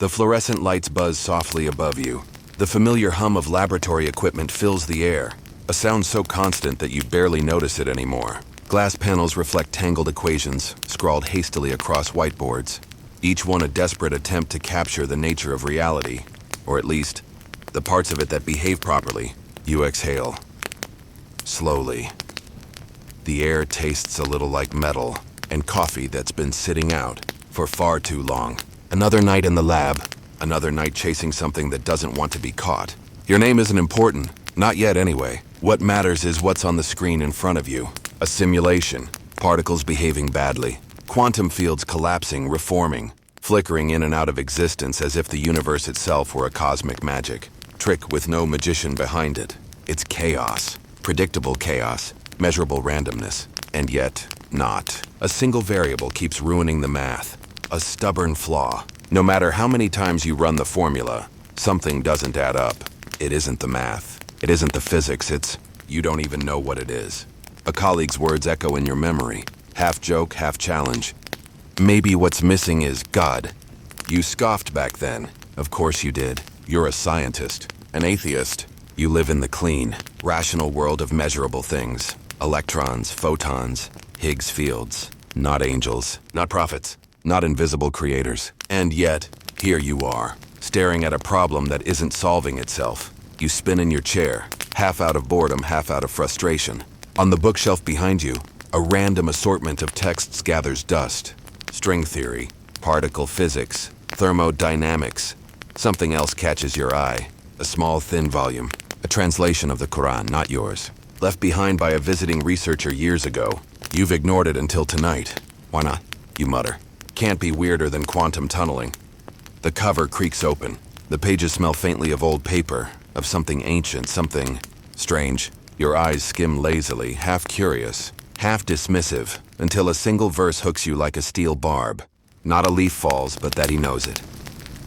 The fluorescent lights buzz softly above you. The familiar hum of laboratory equipment fills the air, a sound so constant that you barely notice it anymore. Glass panels reflect tangled equations, scrawled hastily across whiteboards, each one a desperate attempt to capture the nature of reality, or at least, the parts of it that behave properly. You exhale. Slowly. The air tastes a little like metal and coffee that's been sitting out for far too long. Another night in the lab, another night chasing something that doesn't want to be caught. Your name isn't important, not yet anyway. What matters is what's on the screen in front of you. A simulation, particles behaving badly, quantum fields collapsing, reforming, flickering in and out of existence as if the universe itself were a cosmic magic trick with no magician behind it. It's chaos, predictable chaos, measurable randomness, and yet not. A single variable keeps ruining the math, a stubborn flaw. No matter how many times you run the formula, something doesn't add up. It isn't the math, it isn't the physics, it's you don't even know what it is. A colleague's words echo in your memory, half joke, half challenge. Maybe what's missing is God. You scoffed back then. Of course you did. You're a scientist, an atheist. You live in the clean, rational world of measurable things. Electrons, photons, Higgs fields. Not angels, not prophets, not invisible creators. And yet, here you are, staring at a problem that isn't solving itself. You spin in your chair, half out of boredom, half out of frustration. On the bookshelf behind you, a random assortment of texts gathers dust. String theory, particle physics, thermodynamics. Something else catches your eye. A small, thin volume. A translation of the Quran, not yours. Left behind by a visiting researcher years ago. You've ignored it until tonight. Why not? You mutter. Can't be weirder than quantum tunneling. The cover creaks open. The pages smell faintly of old paper, of something ancient, something strange. Your eyes skim lazily, half curious, half dismissive, until a single verse hooks you like a steel barb. Not a leaf falls, but that he knows it.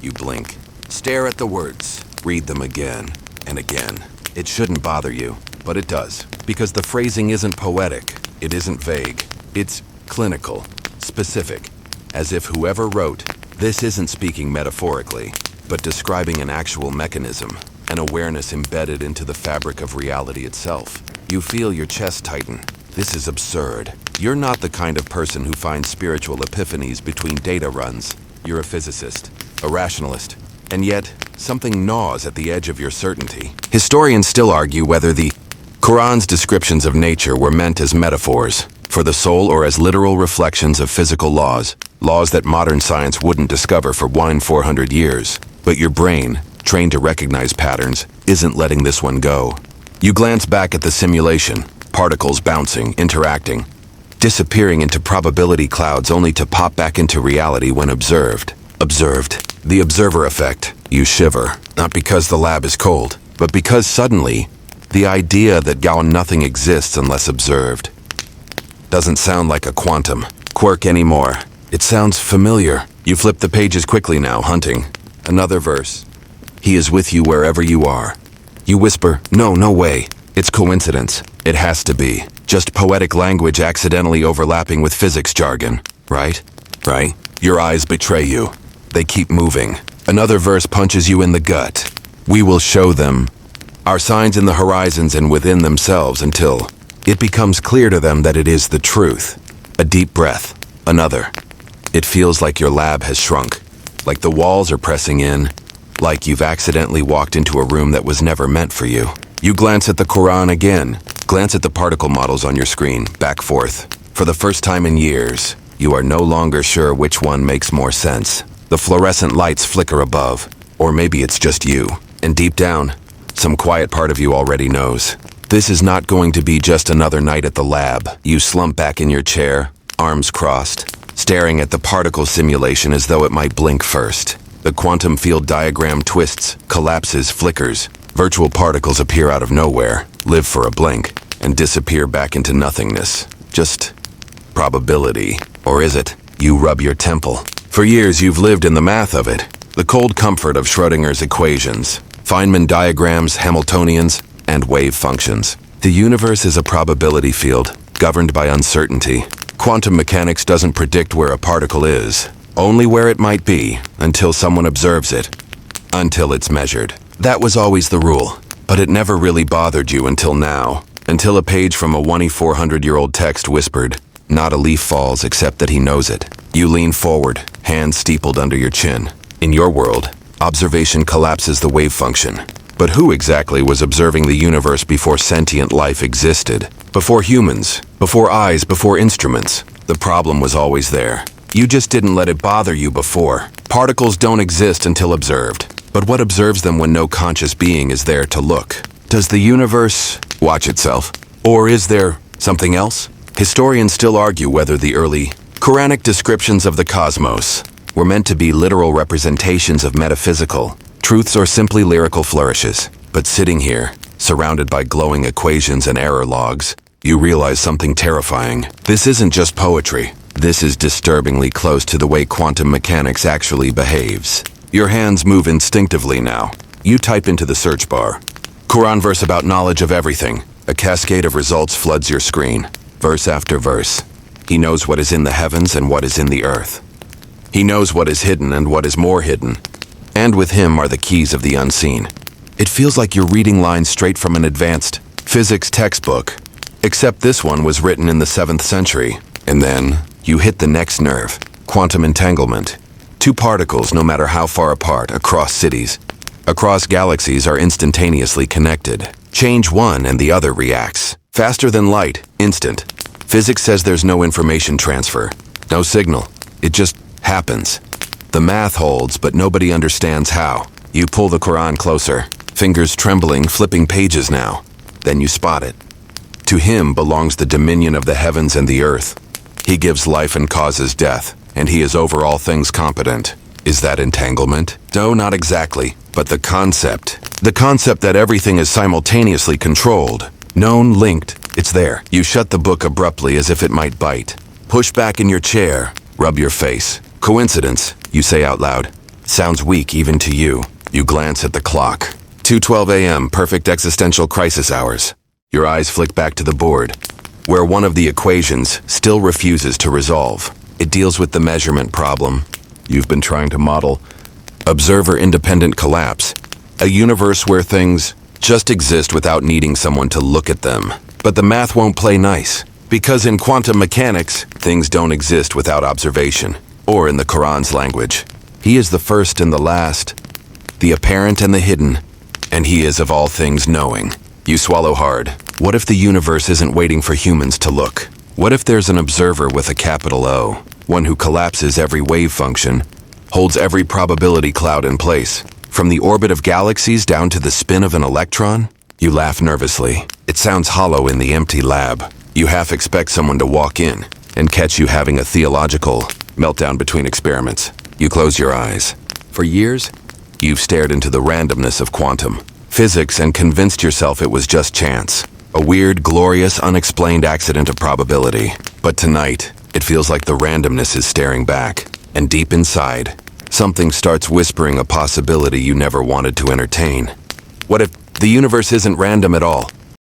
You blink. Stare at the words. Read them again and again. It shouldn't bother you, but it does. Because the phrasing isn't poetic. It isn't vague. It's clinical, specific. As if whoever wrote, this isn't speaking metaphorically, but describing an actual mechanism, an awareness embedded into the fabric of reality itself. You feel your chest tighten. This is absurd. You're not the kind of person who finds spiritual epiphanies between data runs. You're a physicist, a rationalist, and yet something gnaws at the edge of your certainty. Historians still argue whether the Quran's descriptions of nature were meant as metaphors for the soul or as literal reflections of physical laws, laws that modern science wouldn't discover for 400 years. But your brain, trained to recognize patterns, isn't letting this one go. You glance back at the simulation, particles bouncing, interacting, disappearing into probability clouds only to pop back into reality when observed. Observed. The observer effect. You shiver, not because the lab is cold, but because suddenly, the idea that nothing exists unless observed doesn't sound like a quantum quirk anymore. It sounds familiar. You flip the pages quickly now, hunting. Another verse. He is with you wherever you are. You whisper, no way. It's coincidence. It has to be. Just poetic language accidentally overlapping with physics jargon. Right? Your eyes betray you. They keep moving. Another verse punches you in the gut. We will show them our signs in the horizons and within themselves until it becomes clear to them that it is the truth. A deep breath. Another. It feels like your lab has shrunk. Like the walls are pressing in. Like you've accidentally walked into a room that was never meant for you. You glance at the Quran again. Glance at the particle models on your screen, back forth. For the first time in years, you are no longer sure which one makes more sense. The fluorescent lights flicker above. Or maybe it's just you. And deep down, some quiet part of you already knows. This is not going to be just another night at the lab. You slump back in your chair, arms crossed, staring at the particle simulation as though it might blink first. The quantum field diagram twists, collapses, flickers. Virtual particles appear out of nowhere, live for a blink, and disappear back into nothingness. Just probability. Or is it? You rub your temple. For years you've lived in the math of it. The cold comfort of Schrodinger's equations, Feynman diagrams, Hamiltonians, and wave functions. The universe is a probability field, governed by uncertainty. Quantum mechanics doesn't predict where a particle is. only where it might be, until someone observes it, until it's measured. That was always the rule, but it never really bothered you until now, until a page from a 2,400-year-old text whispered, "Not a leaf falls except that he knows it." You lean forward, hands steepled under your chin. In your world, observation collapses the wave function. But who exactly was observing the universe before sentient life existed? Before humans, before eyes, before instruments? The problem was always there. You just didn't let it bother you before. Particles don't exist until observed. But what observes them when no conscious being is there to look? Does the universe watch itself? Or is there something else? Historians still argue whether the early Quranic descriptions of the cosmos were meant to be literal representations of metaphysical truths or simply lyrical flourishes. But sitting here, surrounded by glowing equations and error logs, you realize something terrifying. This isn't just poetry. This is disturbingly close to the way quantum mechanics actually behaves. Your hands move instinctively now. You type into the search bar, Quran verse about knowledge of everything. A cascade of results floods your screen, verse after verse. He knows what is in the heavens and what is in the earth. He knows what is hidden and what is more hidden. And with him are the keys of the unseen. It feels like you're reading lines straight from an advanced physics textbook, except this one was written in the 7th century. And then you hit the next nerve, quantum entanglement. Two particles, no matter how far apart, across cities, across galaxies, are instantaneously connected. Change one and the other reacts. Faster than light, instant. Physics says there's no information transfer, no signal. It just happens. The math holds, but nobody understands how. You pull the Quran closer, fingers trembling, flipping pages now. Then you spot it. To him belongs the dominion of the heavens and the earth. He gives life and causes death, and he is over all things competent. Is that entanglement? No, not exactly, but the concept that everything is simultaneously controlled, known, linked, it's there. You shut the book abruptly as if it might bite. Push back in your chair, rub your face. Coincidence, you say out loud. Sounds weak even to you. You glance at the clock. 2:12 a.m., perfect existential crisis hours. Your eyes flick back to the board, where one of the equations still refuses to resolve. It deals with the measurement problem you've been trying to model. Observer-independent collapse. A universe where things just exist without needing someone to look at them. But the math won't play nice, because in quantum mechanics, things don't exist without observation. Or in the Quran's language, he is the first and the last, the apparent and the hidden, and he is of all things knowing. You swallow hard. What if the universe isn't waiting for humans to look? What if there's an observer with a capital O, one who collapses every wave function, holds every probability cloud in place, from the orbit of galaxies down to the spin of an electron? You laugh nervously. It sounds hollow in the empty lab. You half expect someone to walk in and catch you having a theological meltdown between experiments. You close your eyes. For years, you've stared into the randomness of quantum physics and convinced yourself it was just chance. A weird, glorious, unexplained accident of probability. But tonight, it feels like the randomness is staring back. And deep inside, something starts whispering a possibility you never wanted to entertain. What if the universe isn't random at all?